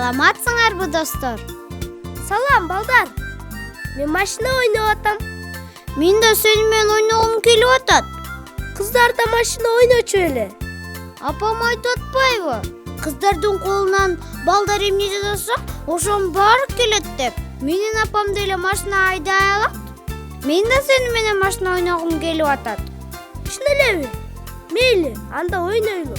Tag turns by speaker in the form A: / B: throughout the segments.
A: Саламатсыңарбы достор?
B: Салам балдар. Мен машина ойноп атам.
A: Мен да сени менен ойногум келип атат.
B: Кыздар да машина ойночу эле.
A: Апам айтып атпайбы? Кыздардын колунан балдар эмне жасаса, ошонун баары келет деп. Менин апам деле машина айдай алат. Мен да сени менен машина ойногум келип атат.
B: Шын элеби? Мейли, анда ойнойлу.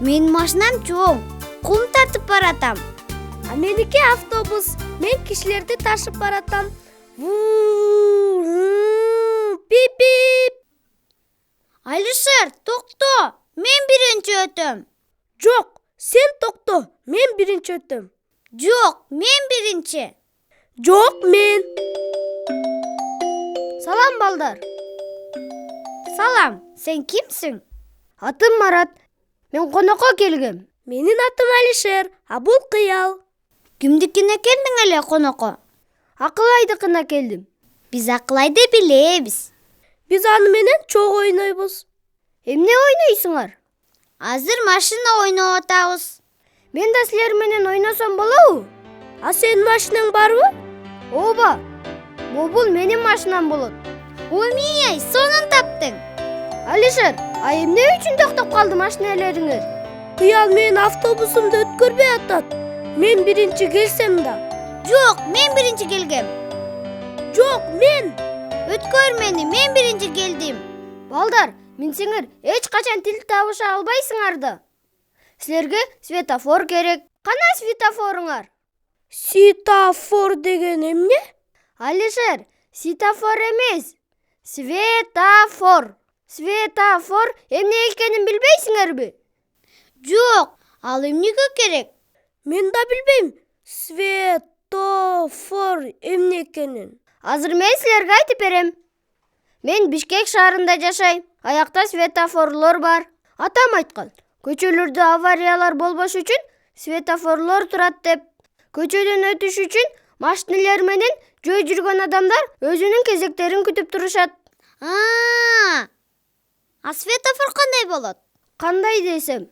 A: Менин машинам чоң. Кум тартып баратам.
B: А меники автобус. Мен кишилерди ташып баратам. Пип-пип.
A: Алишер, токто. Мен биринчи өтөм.
B: Жок, сен токто. Мен биринчи өтөм.
A: Жок, мен биринчи.
B: Жок, мен. Салам балдар.
A: Салам, сен кимсиң?
B: Атым Марат. Мен конокко келгем. Менин атым Алишер, а бул Кыял.
A: Кимдикине келдиң эле конокко?
B: Акылайдыкына келдим.
A: Биз Акылайды билебиз.
B: Биз аны менен чогуу ойнойбуз. Эмне ойнойсуңар?
A: Азыр машина ойноп атабыз.
B: Мен да силер менен ойносом болобу? А сенин машинаң барбы? Ооба. Бул менин машинам болот.
A: Умей, сонун таптың.
B: Алишер, а эмне үчүн токтоп калды машиналарыңар? Кыял менин автобусумду өткөрбөй атат. Мен биринчи келсем да.
A: Жок, мен биринчи келгем.
B: Жок, мен.
A: Өткөр мени, мен биринчи келдим.
B: Балдар, сеңер эч качан тил табыша албайсыңар да. Силерге светофор керек. Кана светофоруңар? Светофор деген эмне? Алишер, светофор эмес. Светофор. Светофор эмне экенин билбейсиңерби?
A: Жок, ал эмнеге керек?
B: Мен да билбейм. Светофор эмне экенин. Азыр мен силерге айтып берем. Мен Бишкек шаарында жашайм. Аякта светофорлор бар. Атам айткан, көчөлөрдө авариялар болбош үчүн светофорлор турат деп. Көчөдөн өтүш үчүн машиналар менен жөө жүргөн адамдар өзүнүн кезектерин күтүп турушат.
A: А светофор кандай болот?
B: Кандай десем,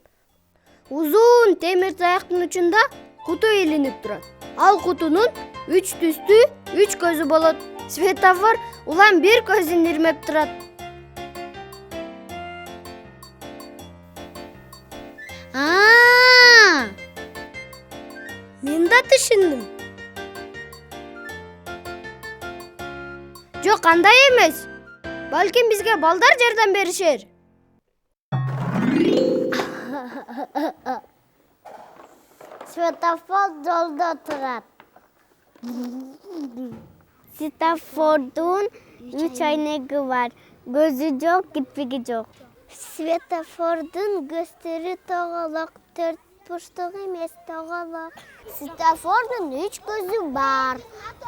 B: узун темир таяктын учунда куту илинип турат. Ал кутунун 3 түстүү 3 көзү болот. Светофор улам бир көзүн ирмеп турат. Мен да түшүндүм. Жок, андай эмес. Балким бизге балдар жардам беришер.
A: Светофор жолдо турат. Светофордун 3 айнеги бар. Көзү жок, кирпиги жок. Светофордун көздөрү тоголок, төрт бурчтук эмес, тоголок. Светофордун 3 көзү бар.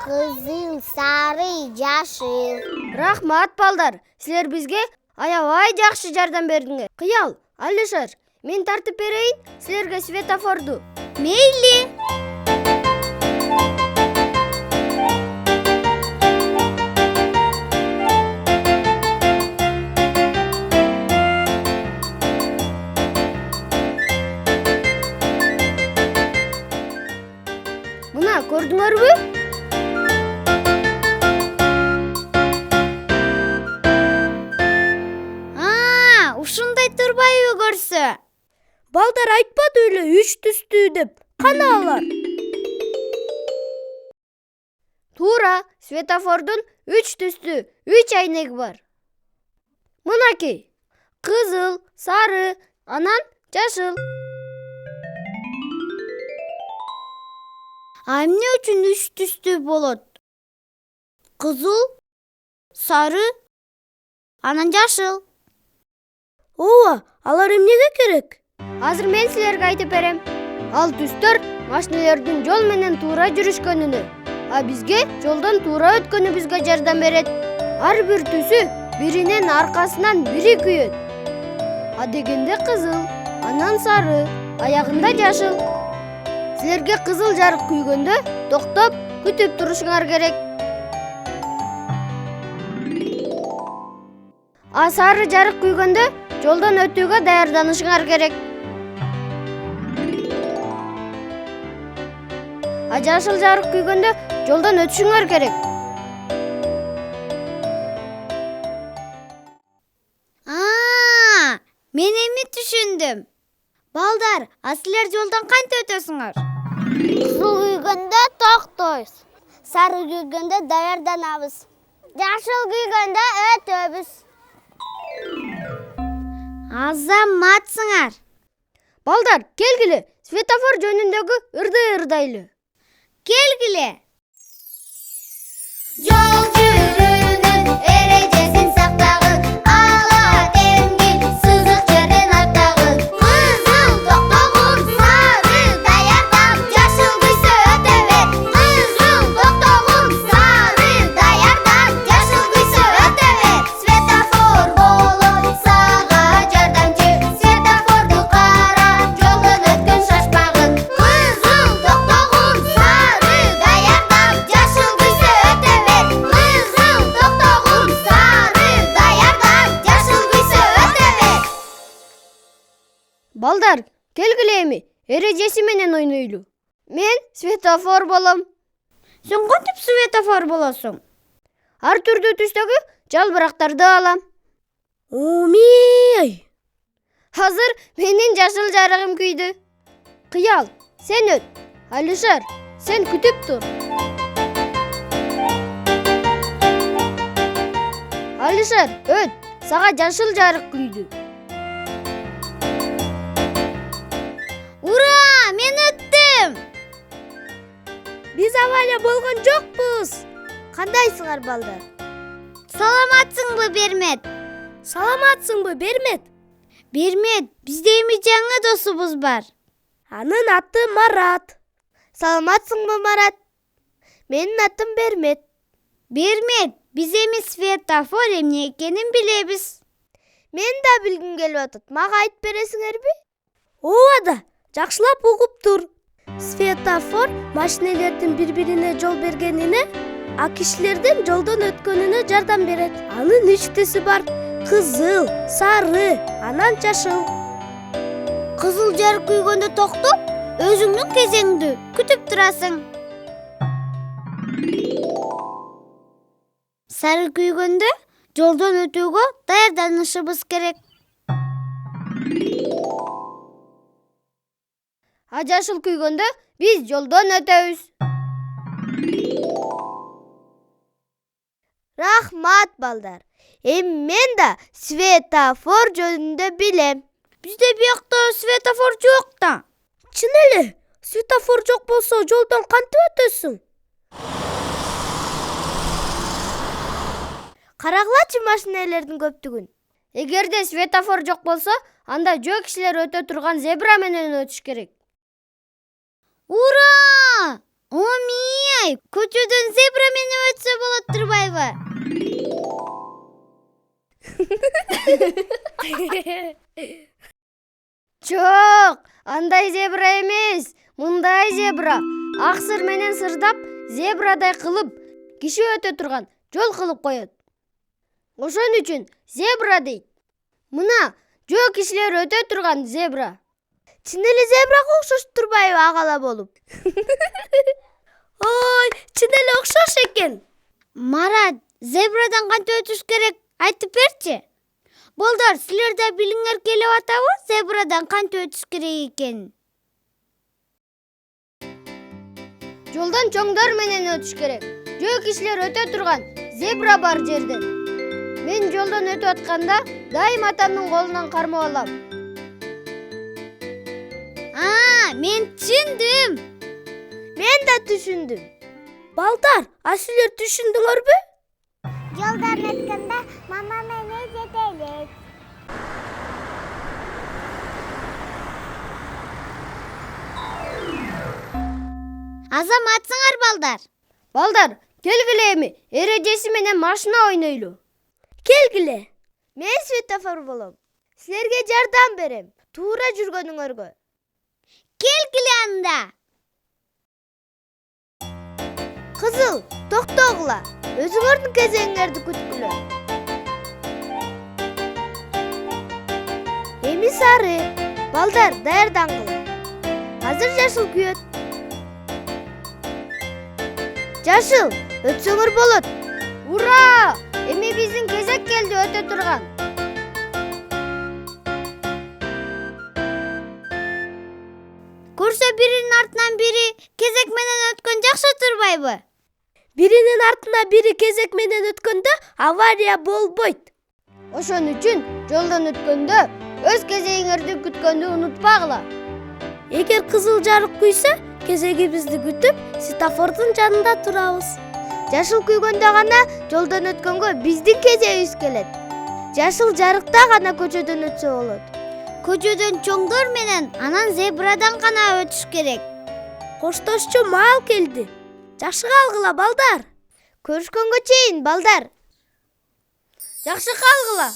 A: Кызыл, сары, жашыл.
B: Рахмат балдар. Силер бизге аябай жакшы жардам бердиңер. Кыял, Алишер, мен тартып берейин силерге светофорду.
A: Мейли.
B: Мына көрдүңөрбү?
A: Ушундай турбайбы көрсө?
B: Балдар айтпады эле 3 түстүү деп. Кана алар? Туура, светофордун 3 түстүү 3 айнеги бар. Мынаки, кызыл, сары, анан жашыл.
A: Эмне үчүн 3 түстүү болот? Кызыл, сары, анан жашыл.
B: Ооба, алар эмнеге керек? Азыр мен силерге айтып берем. Ал түстөр машиналардын жол менен туура жүрүшкөнүнө, а бизге жолдон туура өткөнүбүзгө жардам берет. Ар бир түсү биринин аркасынан бири күйөт. Адегенде кызыл, анан сары, аягында жашыл. Силерге кызыл жарык күйгөндө токтоп күтүп турушуңар керек. А сары жарык күйгөндө жолдон өтүүгө даярданышыңар керек. жашыл жарык күйгөндө жолдон өтүшүңөр керек.
A: Мен эми түшүндүм. Балдар, силер жолдон кантип өтөсүңөр?
B: Кызыл күйгөндө токтойбуз. Сары күйгөндө даярданабыз. Жашыл күйгөндө өтөбүз.
A: Азаматсыңар.
B: Балдар, келгиле, светофор жөнүндөгү ырдайылы.
A: Келгиле.
C: Жол жүрүүнүн эрежесин сактагын, ала темгил сызык жерден аттагын. Кызыл токтогун, сары даярдан, жашыл күйсө өтө бер. Кызыл токтогун, сары даярдан, жашыл күйсө өтө бер. Светофор болот сага жардамчы, светофорду кара, жолдон өткөн шашпагын. Кызыл токтогун, сары даярдан, жашыл күйсө өтө бер. Кызыл токтогун, сары даярдан, жашыл күйсө өтө бер.
B: Балдар, келгиле эми эрежеси менен ойнойлу. Мен светофор болом.
A: Сен кантип светофор болосуң?
B: Ар түрдүү түстөгү жалбырактарды алам. Азыр менин жашыл жарыгым күйдү. Кыял, сен өт. Алишер, сен күтүп тур. Алишер, өт. Сага жашыл жарык күйдү.
A: Ура, мен өттүм.
B: Биз авария болгон жокпуз. Кандайсыңар, балдар?
A: Саламатсыңбы, Бермет?
B: Саламатсыңбы, Бермет?
A: Бермет, бизде эми жаңы досубуз бар.
B: Анын аты Марат. Саламатсыңбы, Марат? Менин атым Бермет.
A: Бермет, биз эми светофор эмне экенин билебиз.
B: Мен да билгим келип атат. Мага айтып бересиңерби? Ооба да, жакшылап угуп тур. Светофор машинелердин бири-бирине жол бергенине, а кишилердин жолдон өткөнүнө жардам берет. Анын 3 түсү бар: кызыл, сары, анан жашыл.
A: Кызыл жарык күйгөндө токтоп, өзүңдүн кезеңди күтүп турасың. Сары күйгөндө жолдон өтүүгө даярданышыбыз керек.
B: А жашыл күйгөндө биз жолдон өтөбүз. Рахмат, балдар. Эми мен да светофор жөнүндө билем.
A: Бизде биякта светофор жок да.
B: Чын эле, светофор жок болсо жолдон кантип өтөсүң? Карагылачы машинелердин көптүгүн. Эгерде светофор жок болсо, анда жөө кишилер өтө турган зебра менен өтүш керек.
A: Ура! Омей, көчөдөн зебра менен өтсө болот турбайбы?
B: Жок, андай зебра эмес, мындай зебра. Аксыр менен сырдап, зебрадай кылып, киши өтө турган жол кылып коет. Ошон үчүн зебра дейт. Мына, жөө кишилер өтө турган зебра. Чын эле зебрага окшош турбайбы агала болуп? Ой, чын эле окшош экен.
A: Марат, зебрадан кантип өтүш керек айтып берчи. Балдар, силер да билиңер келип атабы зебрадан кантип өтүш керек экенин?
B: Жолдон чоңдор менен өтүш керек. Жөө кишилер өтө турган зебра бар жерден. Мен жолдон өтүп атканда дайым атамдын колунан кармап алам.
A: Мен түшүндүм.
B: Мен да түшүндүм. Балдар, силер түшүндүңөрбү?
C: Жолдон өткөндө мама менен жетелик.
A: Азаматсыңар, балдар.
B: Балдар, келгиле эми эрежеси менен машина ойнойлу. Келгиле. Мен светофор болом. Силерге жардам берем. Туура жүргөнүңөргө.
A: Келгиле анда.
B: Кызыл, токтогула. Өзүңөрдүн кезеңиңерди күткүлө. Эми сары. Балдар, даярдангыла. Азыр жашыл күйөт. Жашыл, өтсөңөр болот. Ура! Эми биздин кезек келди өтө турган.
A: Көрсө биринин артынан бири кезек менен өткөн жакшы турбайбы?
B: Биринин артына бири кезек менен өткөндө авария болбойт. Ошон үчүн жолдон өткөндө өз кезегиңерди күткөндү унутпагыла. Эгер кызыл жарык күйсө, кезегибизди күтүп, светофордун жанында турабыз. Жашыл күйгөндө гана жолдон өткөнгө биздин кезегибиз келет. Жашыл жарыкта гана көчөдөн өтсө болот.
A: Көчөдөн чоңдор менен, анан зебрадан гана өтүш керек.
B: Коштошчу маал келди. Жакшы калгыла, балдар. Көрүшкөнгө чейин, балдар.
A: Жакшы калгыла.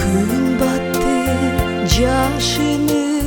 D: Күн батты жашыны